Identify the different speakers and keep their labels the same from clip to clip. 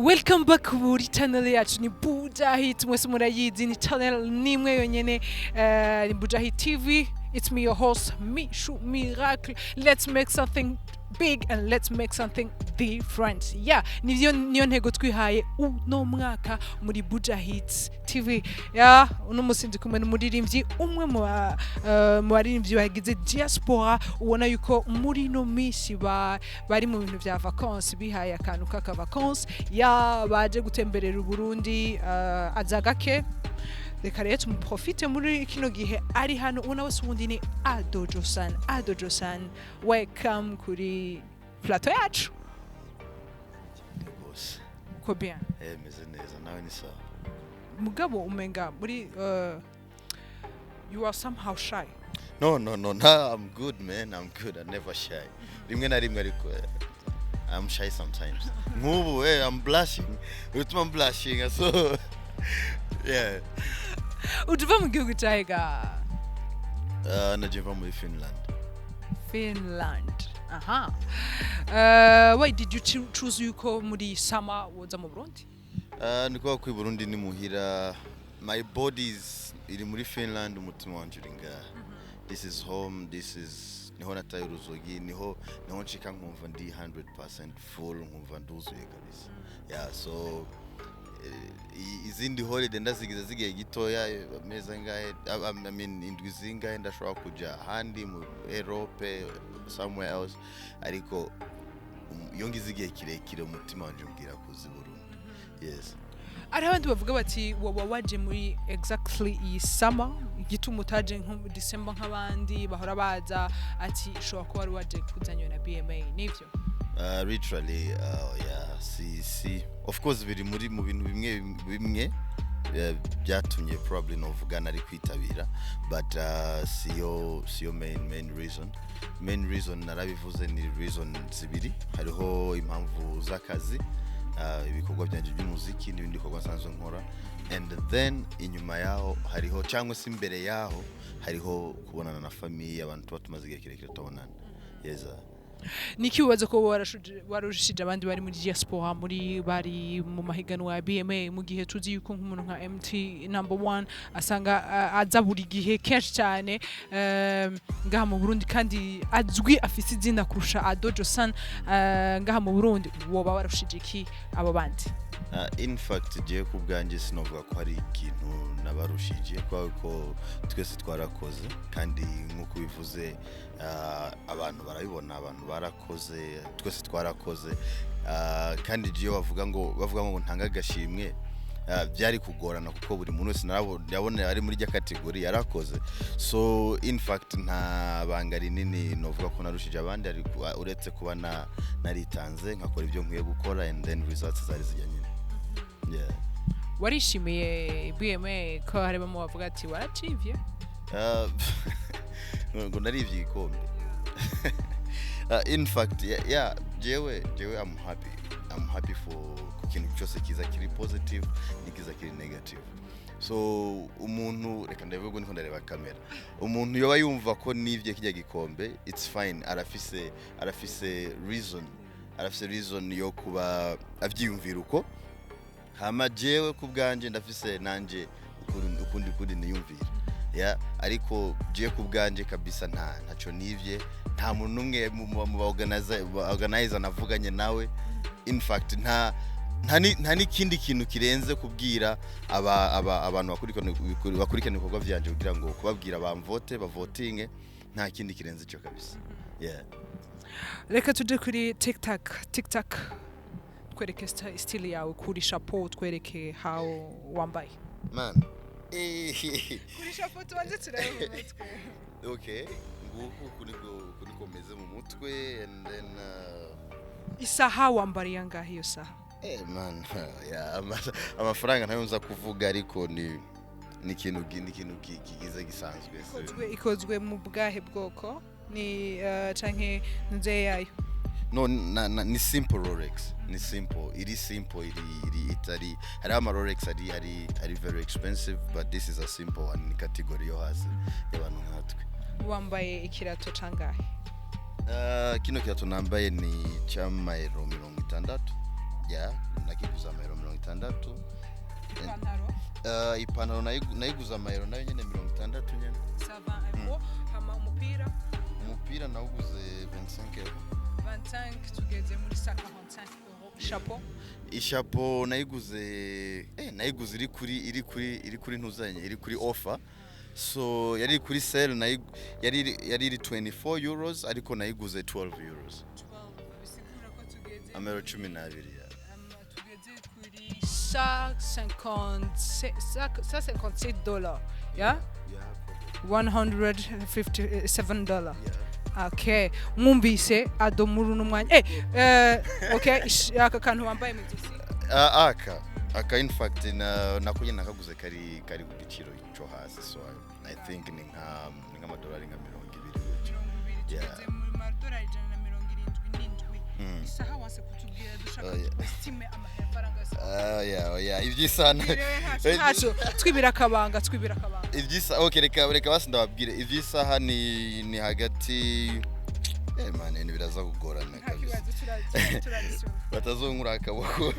Speaker 1: Welcome back kuri channel yacu ni Buja Hit mwese murayizi ni channel nimwe yonyene ni Buja Hit TV. It's me your host Mishu Miracle. Let's make something big and let's make something different. Yeah, niyo ntego twihaye uno mwaka muri Buja Hit TV. Yeah, uno musinzi kumwe n'umuririmbyi umwe mu baririmbyi bagize diaspora ubona yuko muri no misi bari mu bintu vya vacances bihaye akantu kaka vacances ya baje gutemberera Burundi azagake reka rero tumuprofite muri kino gihe ari hano ubona wese ubundi ni Josan welcome kuri plateau yacu
Speaker 2: boss
Speaker 1: uko bien
Speaker 2: meze neza nawe ni sawa
Speaker 1: mugabo umenga muri you are somehow shy.
Speaker 2: No, I'm good, man. I'm good. I'm never shy. Rimwe na rimwe ariko I'm shy sometimes. Ngubu I'm blushing. I'm blushing so yeah.
Speaker 1: Utuva mu gihugu cyaga
Speaker 2: najiva muri
Speaker 1: Finland. Aha. Why did you choose yuko muri summer woza mu Burundi?
Speaker 2: Niko ku Burundi ni muhira. My body is iri muri Finland umutima wanje uringa. This is home, this is niho nataye uruzogi niho nshika nkumva ndi 100% full nkumva nduzuye kabisa. Yeah, so izindi holiday ndazigize zigiye gitoya ameza ngahe I mean indwi zingahe ndashobora kuja handi mu Europe somewhere else ariko yongi zigiye kirekire umutima wanje umbwira kuzi Burundi. Yes.
Speaker 1: Ari abandi bavuga bati woba waje muri exactly iyi summer igituma utaje nko December nk'abandi bahora baza ati shobora kuba wari waje kuzanywa na BMA nivyo?
Speaker 2: Literally yeah see of course biri muri mu bintu bimwe byatumye probably novugana ari kwitabira but siyo main reason narabivuze ni reason zibiri hariho impamvu z'akazi ibikorwa byanje by'umuziki n'ibindi bikorwa nsanzwe nkora and then inyuma yaho hariho cyangwa se imbere yaho hariho kubonana na famille abantu tumaze igihe kirekire tubonana. Yes.
Speaker 1: Niki ubaza ko warushije abandi bari muri diaspora bari mu mahiganwa ya BMA mu gihe tuzi yuko nk'umuntu nka MT number 1 asanga aza buri gihe kenshi cyane ngaha mu Burundi kandi azwi afise izina kurusha Josan ngaha mu Burundi woba warushije iki abo bandi?
Speaker 2: In fact je ku bwanjye sinovuga ko hari ikintu nabarushije ko twese twarakoze kandi nkuko bivuze abantu barabibona abantu barakoze twese twarakoze kandi je bavuga ngo ntanga agashimwe byari kugorana kuko buri muntu wese yabona ari muri category yarakoze so in fact nta banga rinini novuga ko narushije abandi ari uretse kuba naritanze nkakora ibyo nkwiye gukora and then results zari zijyanye. Yeah.
Speaker 1: Warishimiye BMA ko hareba mu bavuga ati waracivye?
Speaker 2: Ngo narivye ikombe. In fact yeah jewe I'm happy for ikintu cyose kiza kiri positive nikiza kiri negative. So umuntu reka ndavuga niko ndareba kamera umuntu yoba yumva ko nivye kijya gikombe it's fine arafise reason yo kuba avyiyumvira uko hama jewe ku bwanje ndafise nanje ukundi niyumvira yeah ariko je ku bwanje kabisa ntaco nivye nta muntu numwe mu organizer navuganye nawe in fact nta nikindi kintu kirenze kubwira abantu bakurikirana ibikorwa byanje kugira ngo kubabwira bavotinge nta kindi kirenze cyo kabisa. Yeah.
Speaker 1: Reka tuje kuri TikTok twereke style yawe kuri chapeau twereke how wambaye
Speaker 2: man
Speaker 1: kuri chapeau tuanze turebe mu mutwe.
Speaker 2: Okay nguko kuniko meze mu mutwe and then
Speaker 1: isaha wambariye ngaho iyo saha
Speaker 2: man yeah amafaranga ntayo nza kuvuga ariko ni ikintu kigize gisanzwe
Speaker 1: ikozwe mu bwahe bwoko ni canke nze yayo?
Speaker 2: No ni simple Rolex ni simple iri simple iri itari hari ama Rolex ari very expensive but this is a simple one ni category yo hasi y'abantu nkatwe.
Speaker 1: Wambaye ikirato cangahe?
Speaker 2: Kino kirato nambaye ni cy'amayero 60 yeah nakiguza amayero 60
Speaker 1: ipantaro
Speaker 2: ipantaro nayiguza amayero nayo nyene 60 nyene
Speaker 1: sava euro hama umupira
Speaker 2: nawuguze 25 euro
Speaker 1: 25 tugeze muri 45 euro
Speaker 2: chapeau nayiguze iri kuri ntuzanye iri kuri offer so yari kuri sale yari 24 euros ariko nayiguze 12 euros
Speaker 1: bisigura ko tugeze
Speaker 2: amero 12
Speaker 1: tugeze kuri 157 dollars yeah $157 okay mwumvise adomuru n'umwanya okay aka kantu wambaye mu gisi
Speaker 2: aka in fact nakuye nakaguze kari ku giciro cyo hasi so I think ni nka $200 nka 200
Speaker 1: yeah $177 isaha wase kutubwira dushaka estime amafaranga
Speaker 2: yeah ivyisana
Speaker 1: hacho twibira kabanga
Speaker 2: ivyisa okay reka basi ndababwire ivyisaha ni hagati man ni biraza kugorana kabisa batazongura akaboko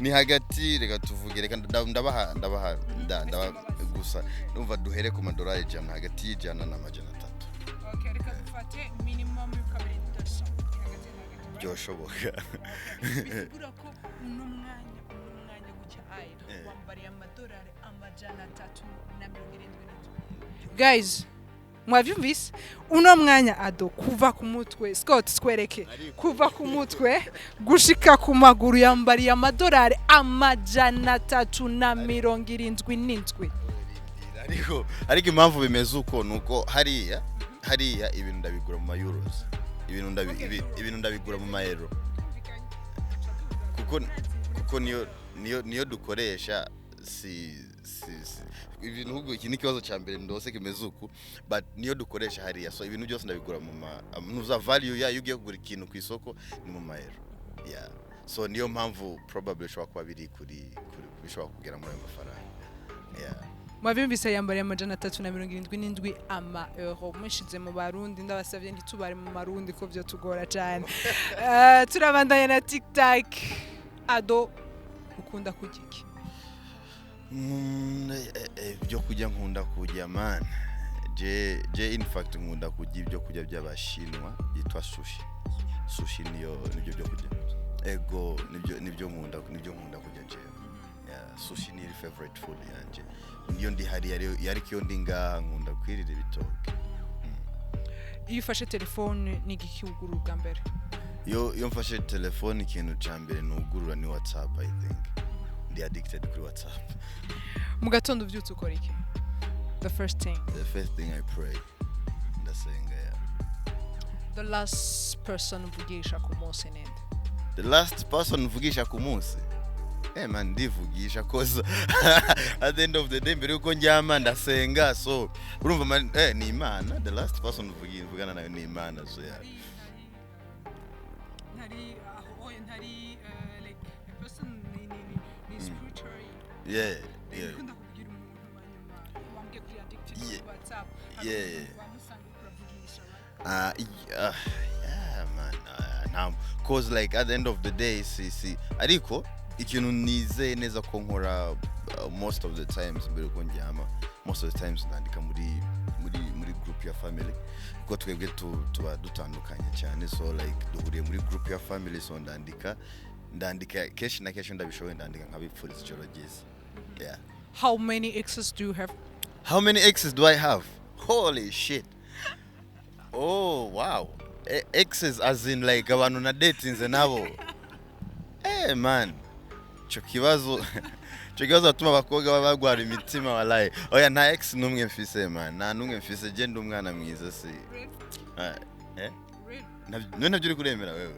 Speaker 2: ni hagati reka tuvuge reka ndabaha gusa numva duhere ku madolari jana hagati y'ijana na majana 3
Speaker 1: okay reka dufate minimum y'ukabiri
Speaker 2: byoshoboka
Speaker 1: bisigura ko uno mwanya gucya aye wambariye amadolari amajana 370 guys mwavyumvise uno mwanya ado kuva ku mutwe Scott twereke kuva ku mutwe gushika ku maguru yambariye amadolari amajana 377
Speaker 2: ariko impamvu bimeze uko nuko hariya ibintu ndabigura mu euros ibintu ndabigura mu mayero kuko niyo dukoresha ibintu hugo iki nikibazo ca mbere ndose kimeze uku but niyo dukoresha hariya so ibintu byose ndabigura mu nuza value ya yugiye kugura ikintu ku isoko ni mu mayero yeah so niyo mpamvu probably shwa kwa biri kuri bishobora kugera muri ayo mafaranga yeah
Speaker 1: mwavyumvise yambariye amajana 377 ama euro mushize mu barundi ndabasavye nditubare mu marundi ko byo tugora cyane turabandanya na TikTok ado ukunda kujiki
Speaker 2: byo kujya nkunda kujya man je in fact nkunda kujya ibyo kujya by'abashinwa yitwa sushi niyo nibyo byo kujya ego nibyo nkunda kujya je yeah sushi ni favorite food yanje niyo ndi hari yari kiyo ndi ngaha nkunda kwirira bitoke
Speaker 1: iyo ufashe telefone ni gikiguru bwa mbere
Speaker 2: yo mfashe telefone ikintu ca mbere nugurura ni WhatsApp I think ndi addicted kuri WhatsApp
Speaker 1: mu gatondo uvyutse ukora iki the first thing
Speaker 2: I pray ndasenga yeah
Speaker 1: the last person uvugisha ku munsi nende
Speaker 2: the last person uvugisha ku munsi man ndivugisha koza at the end of the day mbere uko njyama ndasenga so urumva man ni Imana the last person uvugana nayo ni Imana so yeah
Speaker 1: like a person in spiritual
Speaker 2: yeah
Speaker 1: ukunda kugira umuntu wambye kuri addicted to WhatsApp
Speaker 2: yeah
Speaker 1: wamusanga kuravugisha
Speaker 2: yeah man now cause like at the end of the day see ariko ikintu nize neza ko nkora most of the times mbere ko njyama most of the times ndandika muri group ya family kuko twebwe tuba dutandukanye cyane so like duhuriye muri group ya family so ndandika keshi na keshi ndabishoboye ndandika nkabipfuriza ijoro ryiza yeah
Speaker 1: how many exes do you have
Speaker 2: holy shit oh wow exes as in like abantu na datinze nabo man cyo kibazo atuma abakobwa bagwara imitima walaye oya nta ex numwe mfise man nta numwe mfise je ndi umwana mwiza si none byo uri kuremera wewe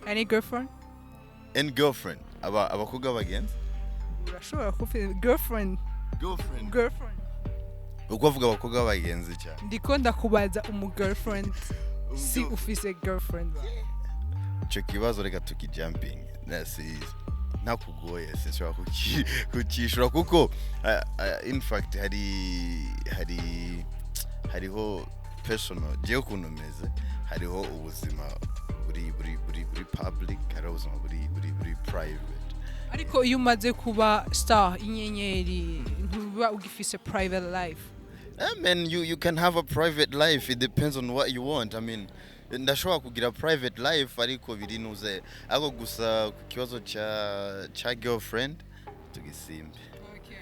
Speaker 1: any girlfriend
Speaker 2: abakobwa bagenzi
Speaker 1: urashobora kufi girlfriend
Speaker 2: uko avuga abakobwa bagenzi cyane
Speaker 1: ndiko ndakubaza girlfriend si ufise girlfriend
Speaker 2: cyo kibazo reka tukijumping nakugoye sinshobora kukishura kuko in fact hariho personal je ukuntu meze hariho ubuzima buri public hari ubuzima buri private.
Speaker 1: ariko iyo umaze kuba star inyenyeri ntuba ugifise private life.
Speaker 2: I mean, you can have a private life. It depends on what you want. I mean, ndashobora kugira private life ariko birinuze ako gusa ku kibazo cha girlfriend tugisimbe.
Speaker 1: Okay.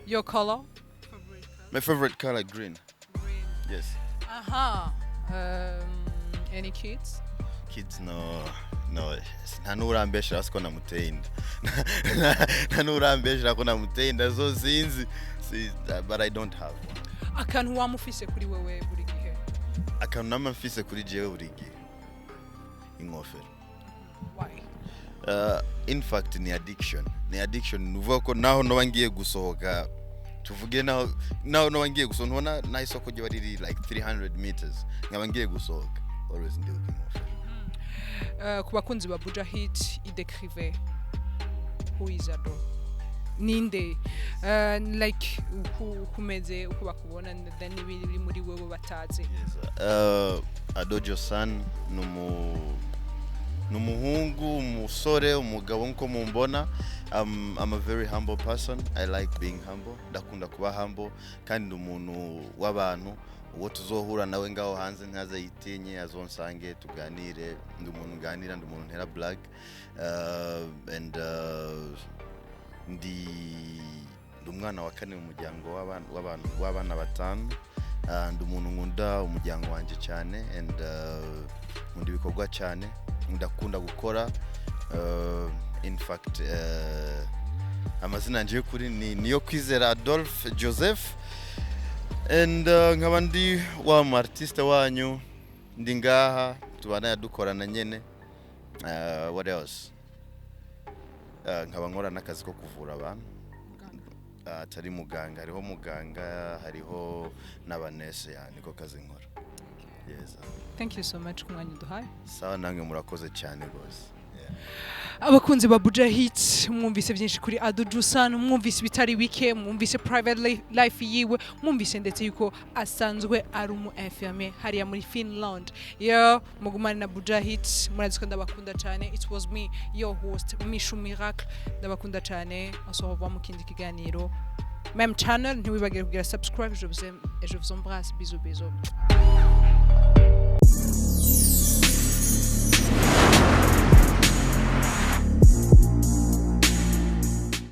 Speaker 1: Your color?
Speaker 2: My favorite color green.
Speaker 1: Green.
Speaker 2: Yes.
Speaker 1: Any kids?
Speaker 2: Kids no. Ntanurambesha asiko namutenda. Ntanurambesha ko namutenda so sinzi but I don't have one.
Speaker 1: Akantu wamufise kuri wewe buri gihe?
Speaker 2: Akantu namufise kuri jewe buri gihe. Ingofero.
Speaker 1: Why?
Speaker 2: In fact ni addiction. Ni addiction nuvuga ko naho no bangiye gusohoka tuvuge naho no bangiye gusohoka ntubona na isoko ryo riri like 300 meters nkaba ngiye gusohoka always ndi ingofero.
Speaker 1: Ku bakunzi ba Buja Hit idécrivez who is Ado? Ninde like kumeze uko bakubona then ibiri muri wewe batazi.
Speaker 2: Yes. Ado Josan numuhungu umusore umugabo nko mumbona. I'm a very humble person. I like being humble. Ndakunda kuba humble kandi umuntu w'abantu uwo tuzohura nawe ngaho hanze ntaza yitinye azonsange tuganire ndi umuntu ganira ndi umuntu ntera black and ndi umwana wa kane mu muryango w'abana batanu ndi umuntu nkunda umuryango wanje cyane and nkunda ibikorwa cyane ndakunda gukora in fact amazina nje kuri niyo kwizera Adolphe Joseph and nkaba ndi wa artiste wanyu ndi ngaha tubana dukorana nyene. What else? Nkaba nkora nakazi ko kuvura abantu atari muganga hariho n'abanese yani ko kazi nkora. Yes.
Speaker 1: Thank you so much kumwanya duhaye.
Speaker 2: Sawa nange murakoze cyane gose.
Speaker 1: Abakunzi ba Buja Hit mwumvise byinshi kuri Ado Josan, mwumvise bitari bike, mwumvise private life yiwe, mwumvise ndetse yuko asanzwe ari umu infirmier hariya muri Finland. Mugumane na Buja Hit, murazi ko ndabakunda cyane. It was me, your host Mishu Miracle. Ndabakunda cyane. Asohova mu kindi kiganiro. Même channel, ntiwibagire kugira subscribe. Je vous embrasse. Bisous.